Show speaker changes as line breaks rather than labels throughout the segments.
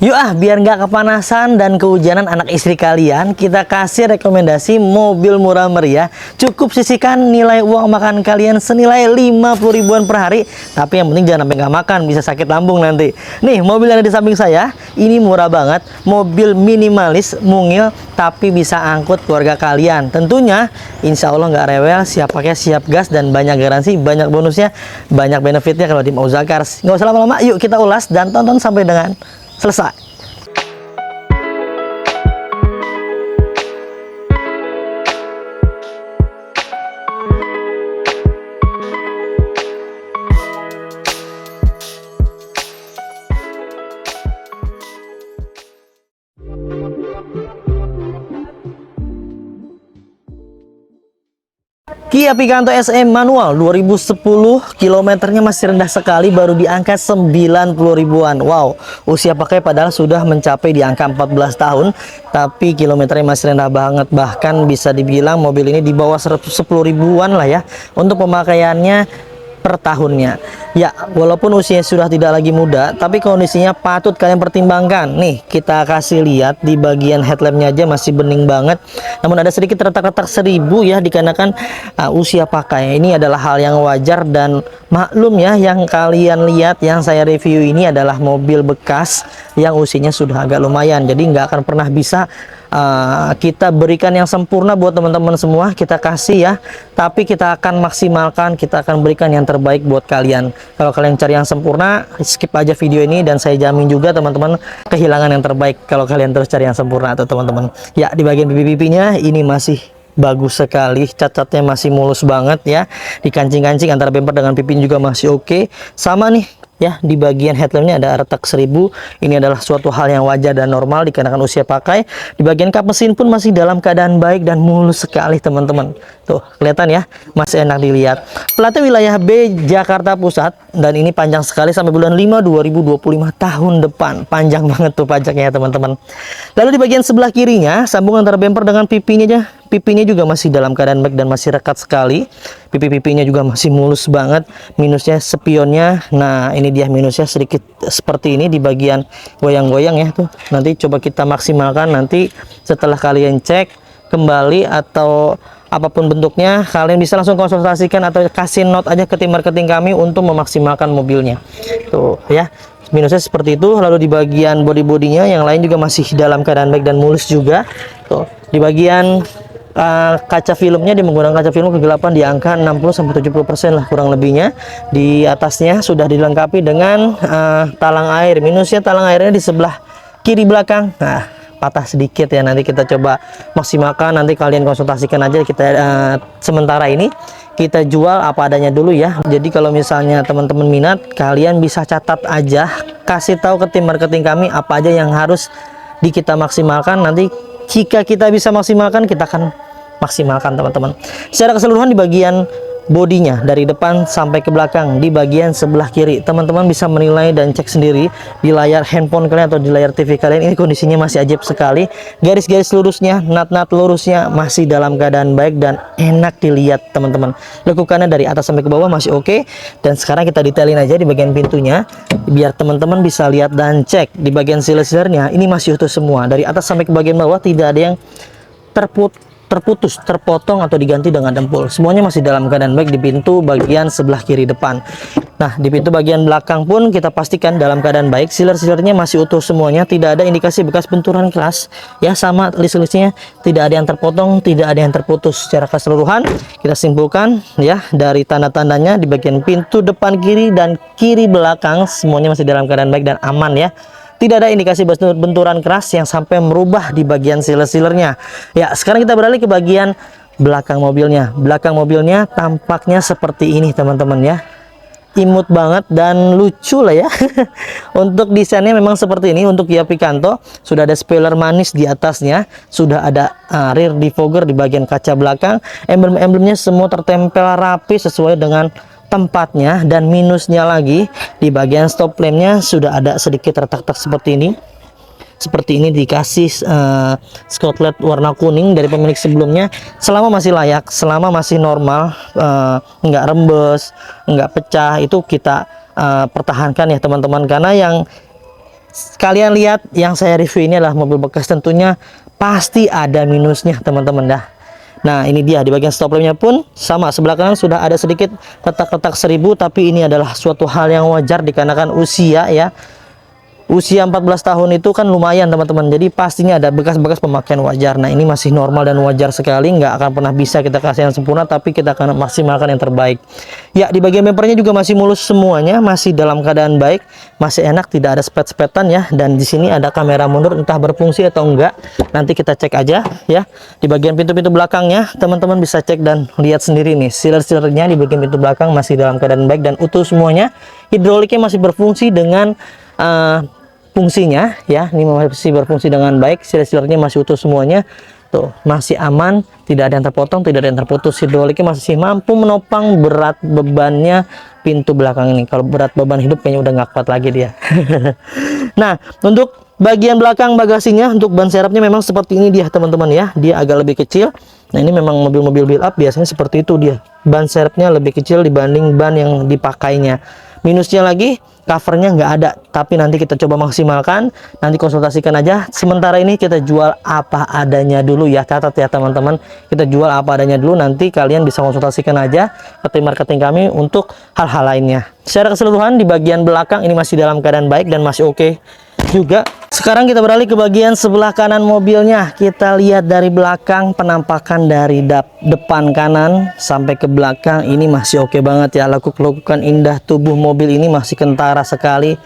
Yuk biar nggak kepanasan dan kehujanan anak istri kalian, kita kasih rekomendasi mobil murah meriah. Cukup sisihkan nilai uang makan kalian senilai 50 ribuan per hari. Tapi yang penting jangan sampai nggak makan, bisa sakit lambung nanti. Nih, mobil yang ada di samping saya, ini murah banget. Mobil minimalis, mungil, tapi bisa angkut keluarga kalian. Tentunya, insya Allah nggak rewel, siap pakai, siap gas, dan banyak garansi, banyak bonusnya, banyak benefitnya kalau di Mauzakars. Nggak usah lama-lama, yuk kita ulas dan tonton sampai dengan selesai. Kia Picanto SE manual 2010, kilometernya masih rendah sekali, baru di angka 90 ribuan. Wow, usia pakai padahal sudah mencapai di angka 14 tahun, tapi kilometernya masih rendah banget. Bahkan bisa dibilang mobil ini di bawah 10 ribuan lah ya untuk pemakaiannya per tahunnya. Ya, walaupun usianya sudah tidak lagi muda, tapi kondisinya patut kalian pertimbangkan. Nih, kita kasih lihat di bagian headlampnya aja masih bening banget. Namun ada sedikit retak-retak 1000 ya, dikarenakan usia pakai. Ini adalah hal yang wajar dan maklum ya, yang kalian lihat, yang saya review ini adalah mobil bekas yang usianya sudah agak lumayan. Jadi nggak akan pernah bisa kita berikan yang sempurna buat teman-teman semua. Kita kasih ya, tapi kita akan maksimalkan, kita akan berikan yang terbaik buat kalian. Kalau kalian cari yang sempurna, skip aja video ini, dan saya jamin juga teman-teman kehilangan yang terbaik kalau kalian terus cari yang sempurna atau teman-teman. Ya, di bagian pipi-pipinya ini masih bagus sekali, cacatnya masih mulus banget ya. Di kancing-kancing antara bumper dengan pipi juga masih oke. Sama nih ya, di bagian headlampnya ada retak 1000. Ini adalah suatu hal yang wajar dan normal dikarenakan usia pakai. Di bagian kap mesin pun masih dalam keadaan baik dan mulus sekali teman-teman. Tuh, kelihatan ya, masih enak dilihat. Platnya wilayah B, Jakarta Pusat, dan ini panjang sekali sampai bulan 5 2025 tahun depan. Panjang banget tuh pajaknya ya teman-teman. Lalu di bagian sebelah kirinya, sambungan antara bumper dengan pipinya aja. Pipinya juga masih dalam keadaan baik dan masih rekat sekali. Pipi-pipinya juga masih mulus banget. Minusnya spionnya, nah ini dia minusnya sedikit seperti ini di bagian goyang-goyang ya tuh. Nanti coba kita maksimalkan nanti setelah kalian cek kembali atau apapun bentuknya, kalian bisa langsung konsultasikan atau kasih note aja ke tim marketing kami untuk memaksimalkan mobilnya. Tuh ya, minusnya seperti itu. Lalu di bagian body-bodinya yang lain juga masih dalam keadaan baik dan mulus juga. Tuh, di bagian kaca filmnya, dia menggunakan kaca film kegelapan di angka 60-70% lah kurang lebihnya. Di atasnya sudah dilengkapi dengan talang air. Minusnya talang airnya di sebelah kiri belakang. Nah, patah sedikit ya, nanti kita coba maksimalkan, nanti kalian konsultasikan aja. Kita sementara ini kita jual apa adanya dulu ya. Jadi kalau misalnya teman-teman minat, kalian bisa catat aja, kasih tahu ke tim marketing kami apa aja yang harus kita maksimalkan. Nanti jika kita bisa maksimalkan, kita akan maksimalkan teman-teman. Secara keseluruhan di bagian bodinya dari depan sampai ke belakang, di bagian sebelah kiri, teman-teman bisa menilai dan cek sendiri di layar handphone kalian atau di layar TV kalian. Ini kondisinya masih ajaib sekali. Garis-garis lurusnya, nat-nat lurusnya masih dalam keadaan baik dan enak dilihat teman-teman. Lekukannya dari atas sampai ke bawah masih oke. Dan sekarang kita detailin aja di bagian pintunya biar teman-teman bisa lihat dan cek. Di bagian siler-silernya ini masih utuh semua, dari atas sampai ke bagian bawah tidak ada yang terputus, terpotong atau diganti dengan dempul. Semuanya masih dalam keadaan baik di pintu bagian sebelah kiri depan. Nah, di pintu bagian belakang pun kita pastikan dalam keadaan baik. Siler-silernya masih utuh semuanya, tidak ada indikasi bekas benturan keras. Ya, sama list-listnya tidak ada yang terpotong, tidak ada yang terputus. Secara keseluruhan kita simpulkan ya, dari tanda-tandanya di bagian pintu depan kiri dan kiri belakang semuanya masih dalam keadaan baik dan aman ya. Tidak ada indikasi benturan keras yang sampai merubah di bagian siler-silernya. Ya, sekarang kita beralih ke bagian belakang mobilnya. Belakang mobilnya tampaknya seperti ini teman-teman ya. Imut banget dan lucu lah ya. Untuk desainnya memang seperti ini. Untuk Kia Picanto sudah ada spoiler manis di atasnya, sudah ada rear defogger di bagian kaca belakang. Emblem-emblemnya semua tertempel rapi sesuai dengan tempatnya. Dan minusnya lagi di bagian stop lampnya sudah ada sedikit retak-retak seperti ini. Seperti ini dikasih skotlet warna kuning dari pemilik sebelumnya. Selama masih layak, selama masih normal, nggak rembes, nggak pecah, itu kita pertahankan ya teman-teman. Karena yang kalian lihat yang saya review ini adalah mobil bekas, tentunya pasti ada minusnya teman-teman dah. Nah ini dia, di bagian stop lampnya pun sama, sebelah kanan sudah ada sedikit retak-retak 1000, tapi ini adalah suatu hal yang wajar dikarenakan usia ya. Usia 14 tahun itu kan lumayan teman-teman, jadi pastinya ada bekas-bekas pemakaian wajar. Nah ini masih normal dan wajar sekali, nggak akan pernah bisa kita kasih yang sempurna, tapi kita akan maksimalkan yang terbaik. Ya, di bagian bempernya juga masih mulus semuanya, masih dalam keadaan baik, masih enak, tidak ada spet-spetan ya. Dan di sini ada kamera mundur, entah berfungsi atau enggak, nanti kita cek aja ya. Di bagian pintu-pintu belakangnya teman-teman bisa cek dan lihat sendiri nih, sealer-sealernya di bagian pintu belakang masih dalam keadaan baik dan utuh semuanya. Hidroliknya masih berfungsi dengan fungsinya ya, ini masih berfungsi dengan baik, sealer-sealernya masih utuh semuanya tuh, masih aman, tidak ada yang terpotong, tidak ada yang terputus. Hidroliknya masih mampu menopang berat bebannya pintu belakang ini. Kalau berat beban hidup kayaknya udah nggak kuat lagi dia. Nah untuk bagian belakang bagasinya, untuk ban serepnya memang seperti ini dia teman-teman ya, dia agak lebih kecil. Nah ini memang mobil-mobil build up biasanya seperti itu dia, ban serepnya lebih kecil dibanding ban yang dipakainya. Minusnya lagi, covernya nggak ada, tapi nanti kita coba maksimalkan, nanti konsultasikan aja. Sementara ini kita jual apa adanya dulu ya, catat ya teman-teman, kita jual apa adanya dulu, nanti kalian bisa konsultasikan aja ke tim marketing kami untuk hal-hal lainnya. Secara keseluruhan di bagian belakang ini masih dalam keadaan baik dan masih oke juga. Sekarang kita beralih ke bagian sebelah kanan mobilnya. Kita lihat dari belakang, penampakan dari depan kanan sampai ke belakang ini masih oke banget ya. Lekuk-lekukan indah tubuh mobil ini masih kentara sekali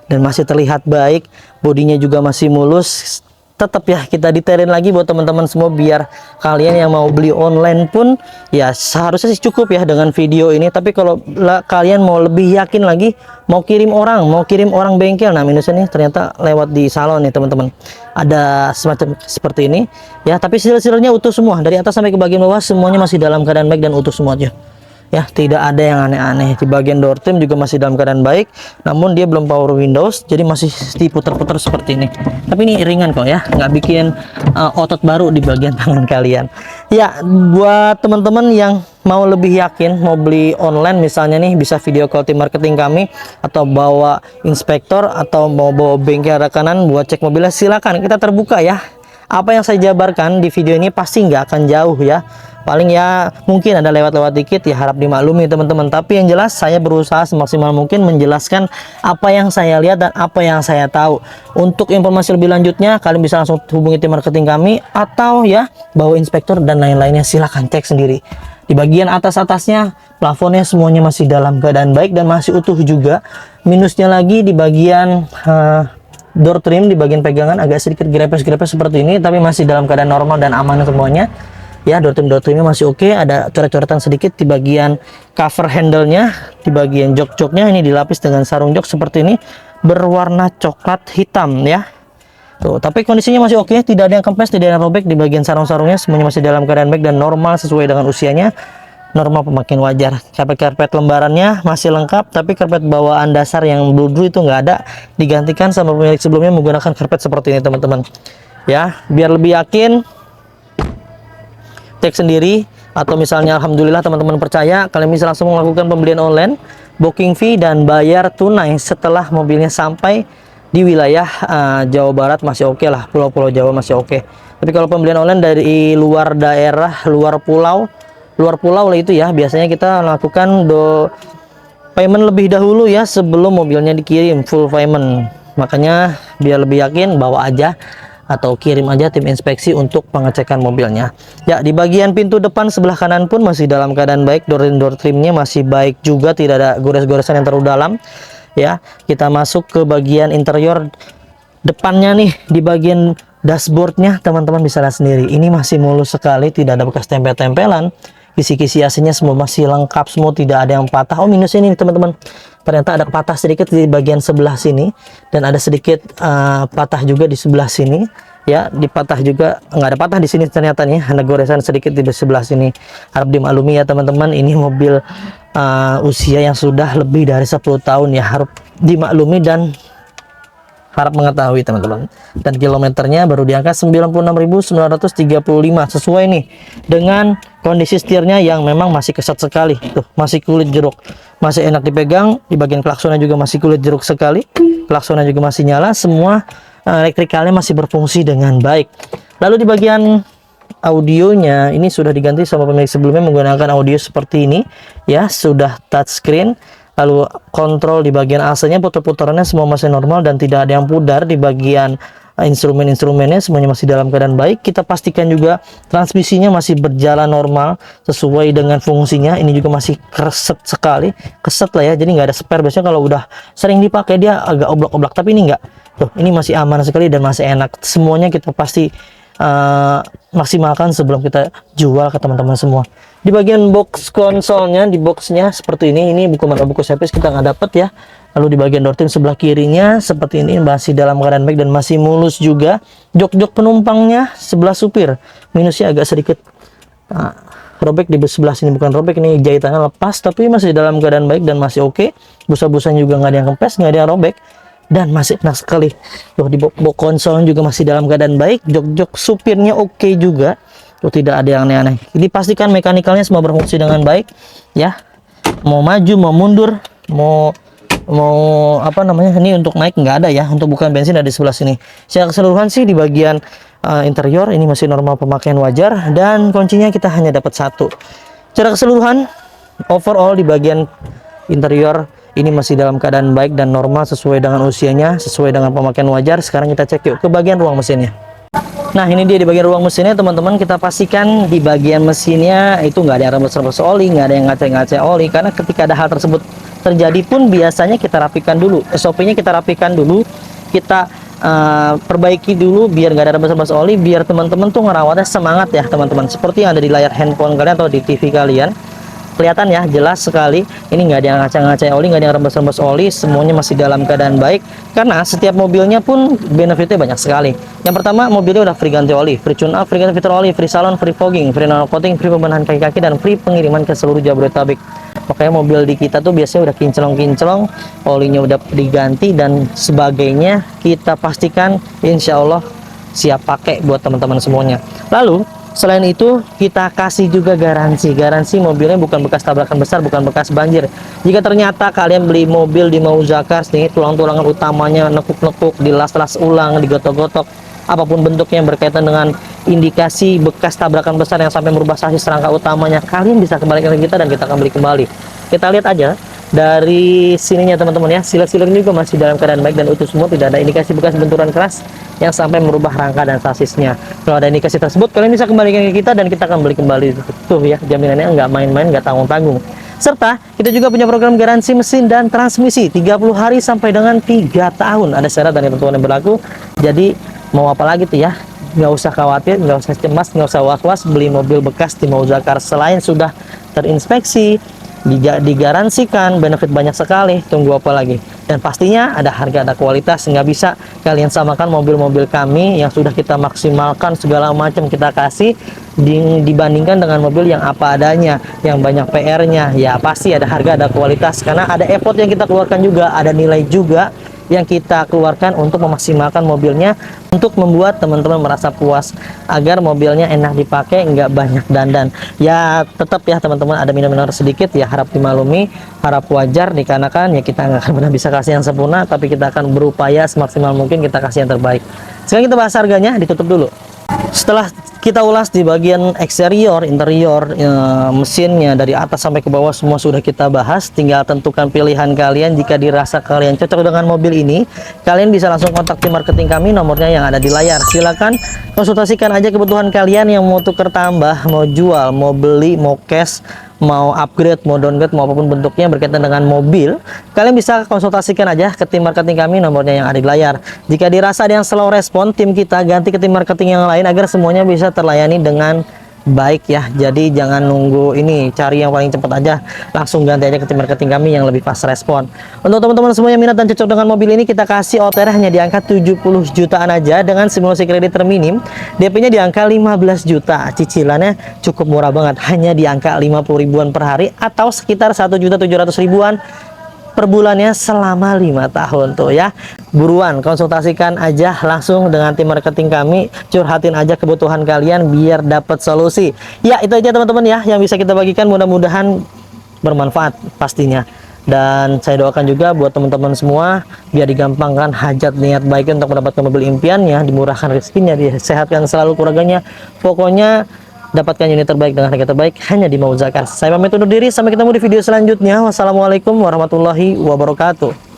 dan masih terlihat baik. Bodinya juga masih mulus. Tetap ya kita detailin lagi buat teman-teman semua, biar kalian yang mau beli online pun ya seharusnya sih cukup ya dengan video ini. Tapi kalau kalian mau lebih yakin lagi, mau kirim orang bengkel, nah minusnya nih ternyata lewat di salon nih teman-teman, ada semacam seperti ini ya. Tapi sealer-sealernya utuh semua, dari atas sampai ke bagian bawah semuanya masih dalam keadaan baik dan utuh semua aja ya, tidak ada yang aneh-aneh. Di bagian door trim juga masih dalam keadaan baik, namun dia belum power windows, jadi masih diputar-putar seperti ini. Tapi ini ringan kok ya, nggak bikin otot baru di bagian tangan kalian ya. Buat teman-teman yang mau lebih yakin mau beli online misalnya nih, bisa video call tim marketing kami, atau bawa inspektor, atau mau bawa bengkel rekanan buat cek mobilnya, silakan, kita terbuka ya. Apa yang saya jabarkan di video ini pasti nggak akan jauh ya, paling ya mungkin ada lewat-lewat dikit ya, harap dimaklumi teman-teman. Tapi yang jelas saya berusaha semaksimal mungkin menjelaskan apa yang saya lihat dan apa yang saya tahu. Untuk informasi lebih lanjutnya kalian bisa langsung hubungi tim marketing kami, atau ya bawa inspektor dan lain-lainnya, silahkan cek sendiri. Di bagian atas-atasnya, plafonnya semuanya masih dalam keadaan baik dan masih utuh juga. Minusnya lagi di bagian door trim, di bagian pegangan agak sedikit grepes-grepes seperti ini, tapi masih dalam keadaan normal dan aman semuanya ya. Door trimnya masih oke. Ada coret-coretan sedikit di bagian cover handle-nya, di bagian jok-joknya ini dilapis dengan sarung jok seperti ini berwarna coklat hitam ya tuh. Tapi kondisinya masih oke, tidak ada yang kempes, tidak ada yang robek. Di bagian sarung-sarungnya semuanya masih dalam keadaan baik dan normal sesuai dengan usianya, normal pemakaian wajar. Karpet lembarannya masih lengkap, tapi karpet bawaan dasar yang bludru itu nggak ada, digantikan sama pemilik sebelumnya menggunakan karpet seperti ini teman-teman ya. Biar lebih yakin, cek sendiri, atau misalnya alhamdulillah teman-teman percaya, kalian bisa langsung melakukan pembelian online, booking fee dan bayar tunai setelah mobilnya sampai di wilayah Jawa Barat masih oke lah, pulau-pulau Jawa masih oke. Tapi kalau pembelian online dari luar daerah, luar pulau lah itu ya, biasanya kita lakukan payment lebih dahulu ya sebelum mobilnya dikirim, full payment. Makanya biar lebih yakin, bawa aja atau kirim aja tim inspeksi untuk pengecekan mobilnya ya. Di bagian pintu depan sebelah kanan pun masih dalam keadaan baik, door trimnya masih baik juga, tidak ada gores-goresan yang terlalu dalam ya. Kita masuk ke bagian interior depannya nih, di bagian dashboardnya teman-teman bisa lihat sendiri, ini masih mulus sekali, tidak ada bekas tempel-tempelan. Kisi-kisi AC-nya semua masih lengkap semua, tidak ada yang patah. Oh minus ini teman-teman, ternyata ada patah sedikit di bagian sebelah sini, dan ada sedikit patah juga di sebelah sini ya. Di patah juga, nggak ada patah di sini ternyata nih, ada goresan sedikit di sebelah sini. Harap dimaklumi ya teman-teman, ini mobil usia yang sudah lebih dari 10 tahun ya, harap dimaklumi dan Harap mengetahui teman-teman. Dan kilometernya baru di angka 96.935, sesuai nih dengan kondisi setirnya yang memang masih kesat sekali. Tuh, masih kulit jeruk. Masih enak dipegang, di bagian klaksonnya juga masih kulit jeruk sekali. Klaksonnya juga masih nyala, semua elektrikalnya masih berfungsi dengan baik. Lalu di bagian audionya ini sudah diganti sama pemilik sebelumnya menggunakan audio seperti ini ya, sudah touchscreen. Lalu kontrol di bagian AC-nya, putar-putarannya semua masih normal dan tidak ada yang pudar. Di bagian instrumen-instrumennya semuanya masih dalam keadaan baik. Kita pastikan juga transmisinya masih berjalan normal sesuai dengan fungsinya. Ini juga masih keset sekali, keset lah ya, jadi nggak ada spare. Biasanya kalau udah sering dipakai dia agak oblak-oblak, tapi ini nggak. Tuh, ini masih aman sekali dan masih enak. Semuanya kita pasti maksimalkan sebelum kita jual ke teman-teman semua. Di bagian box konsolnya, di boxnya seperti ini buku mana buku servis kita nggak dapat ya. Lalu di bagian door trim sebelah kirinya seperti ini, masih dalam keadaan baik dan masih mulus juga. Jok-jok penumpangnya sebelah supir minusnya agak sedikit robek di sebelah sini, bukan robek, ini jahitannya lepas, tapi masih dalam keadaan baik dan masih oke. Busa-busanya juga nggak ada yang kempes, nggak ada yang robek dan masih enak sekali. Tuh, di box konsol juga masih dalam keadaan baik. Jok-jok supirnya oke juga. Tuh, tidak ada yang aneh-aneh. Ini pastikan mekanikalnya semua berfungsi dengan baik ya. Mau maju, mau mundur, mau apa namanya, ini untuk naik nggak ada ya, untuk bukan bensin ada di sebelah sini. Secara keseluruhan sih di bagian interior ini masih normal pemakaian wajar dan kuncinya kita hanya dapat satu. Secara keseluruhan overall di bagian interior ini masih dalam keadaan baik dan normal sesuai dengan usianya, sesuai dengan pemakaian wajar. Sekarang kita cek yuk ke bagian ruang mesinnya. Nah, ini dia di bagian ruang mesinnya teman-teman. Kita pastikan di bagian mesinnya itu nggak ada yang rembes-rembes oli, nggak ada yang ngace-ngace oli, karena ketika ada hal tersebut terjadi pun biasanya kita rapikan dulu, SOP-nya kita rapikan dulu, kita perbaiki dulu biar nggak ada rembes-rembes oli, biar teman-teman tuh ngerawatnya semangat ya teman-teman. Seperti yang ada di layar handphone kalian atau di TV kalian, kelihatan ya jelas sekali ini nggak ada yang ngaca-ngaca oli, nggak ada yang rembes-rembes oli, semuanya masih dalam keadaan baik. Karena setiap mobilnya pun benefitnya banyak sekali. Yang pertama, mobilnya udah free ganti oli, free tune up, free ganti filter oli, free salon, free fogging, free nano coating, free pembenahan kaki-kaki, dan free pengiriman ke seluruh Jabodetabek. Makanya mobil di kita tuh biasanya udah kinclong-kinclong, olinya udah diganti dan sebagainya. Kita pastikan insya Allah siap pakai buat teman-teman semuanya. Lalu selain itu kita kasih juga garansi mobilnya bukan bekas tabrakan besar, bukan bekas banjir. Jika ternyata kalian beli mobil di Mauzakars nih, tulang-tulangan utamanya nekuk-nekuk, dilas-las ulang, digotok-gotok, apapun bentuknya yang berkaitan dengan indikasi bekas tabrakan besar yang sampai merubah sasis rangka utamanya, kalian bisa kembalikan ke kita dan kita akan beli kembali. Kita lihat aja dari sininya teman-teman ya, silet-siletnya juga masih dalam keadaan baik dan utuh semua, tidak ada indikasi bekas benturan keras yang sampai merubah rangka dan sasisnya. Kalau ada indikasi tersebut, kalian bisa kembalikan ke kita dan kita akan beli kembali. Tuh ya, jaminannya nggak main-main, nggak tanggung-tanggung. Serta kita juga punya program garansi mesin dan transmisi 30 hari sampai dengan 3 tahun. Ada syarat dan ketentuan yang berlaku. Jadi mau apa lagi tuh ya, nggak usah khawatir, nggak usah cemas, nggak usah was-was beli mobil bekas di Mauzakars. Selain sudah terinspeksi, digaransikan, benefit banyak sekali, tunggu apa lagi? Dan pastinya ada harga, ada kualitas. Nggak bisa kalian samakan mobil-mobil kami yang sudah kita maksimalkan segala macam kita kasih dibandingkan dengan mobil yang apa adanya, yang banyak PR-nya. Ya pasti ada harga, ada kualitas, karena ada effort yang kita keluarkan juga, ada nilai juga yang kita keluarkan untuk memaksimalkan mobilnya, untuk membuat teman-teman merasa puas, agar mobilnya enak dipakai, nggak banyak dandan. Ya tetap ya teman-teman, ada minor-minor sedikit ya, harap dimaklumi, harap wajar, dikarenakan ya kita nggak akan pernah bisa kasih yang sempurna, tapi kita akan berupaya semaksimal mungkin kita kasih yang terbaik. Sekarang kita bahas harganya, ditutup dulu. Setelah kita ulas di bagian eksterior, interior, mesinnya dari atas sampai ke bawah semua sudah kita bahas. Tinggal tentukan pilihan kalian. Jika dirasa kalian cocok dengan mobil ini, kalian bisa langsung kontak tim marketing kami, nomornya yang ada di layar. Silakan konsultasikan aja kebutuhan kalian, yang mau tuker tambah, mau jual, mau beli, mau cash, mau upgrade, mau downgrade, mau apapun bentuknya berkaitan dengan mobil, kalian bisa konsultasikan aja ke tim marketing kami, nomornya yang ada di layar. Jika dirasa ada yang slow respon, tim kita ganti ke tim marketing yang lain agar semuanya bisa terlayani dengan baik ya. Jadi jangan nunggu ini, cari yang paling cepat aja, langsung ganti aja ke tim marketing kami yang lebih fast respon. Untuk teman-teman semua yang minat dan cocok dengan mobil ini, kita kasih OTR hanya di angka 70 jutaan aja dengan simulasi kredit terminim. DP-nya di angka 15 juta, cicilannya cukup murah banget, hanya di angka 50 ribuan per hari atau sekitar 1.700.000-an per bulannya selama 5 tahun tuh ya. Buruan konsultasikan aja langsung dengan tim marketing kami, curhatin aja kebutuhan kalian biar dapat solusi. Ya, itu aja teman-teman ya yang bisa kita bagikan, mudah-mudahan bermanfaat pastinya. Dan saya doakan juga buat teman-teman semua biar digampangkan hajat niat baiknya untuk mendapatkan mobil impiannya, dimurahkan rezekinya, disehatkan selalu keluarganya. Pokoknya dapatkan unit terbaik dengan harga terbaik hanya di Mauzakan. Saya pamit undur diri, sampai ketemu di video selanjutnya. Wassalamualaikum warahmatullahi wabarakatuh.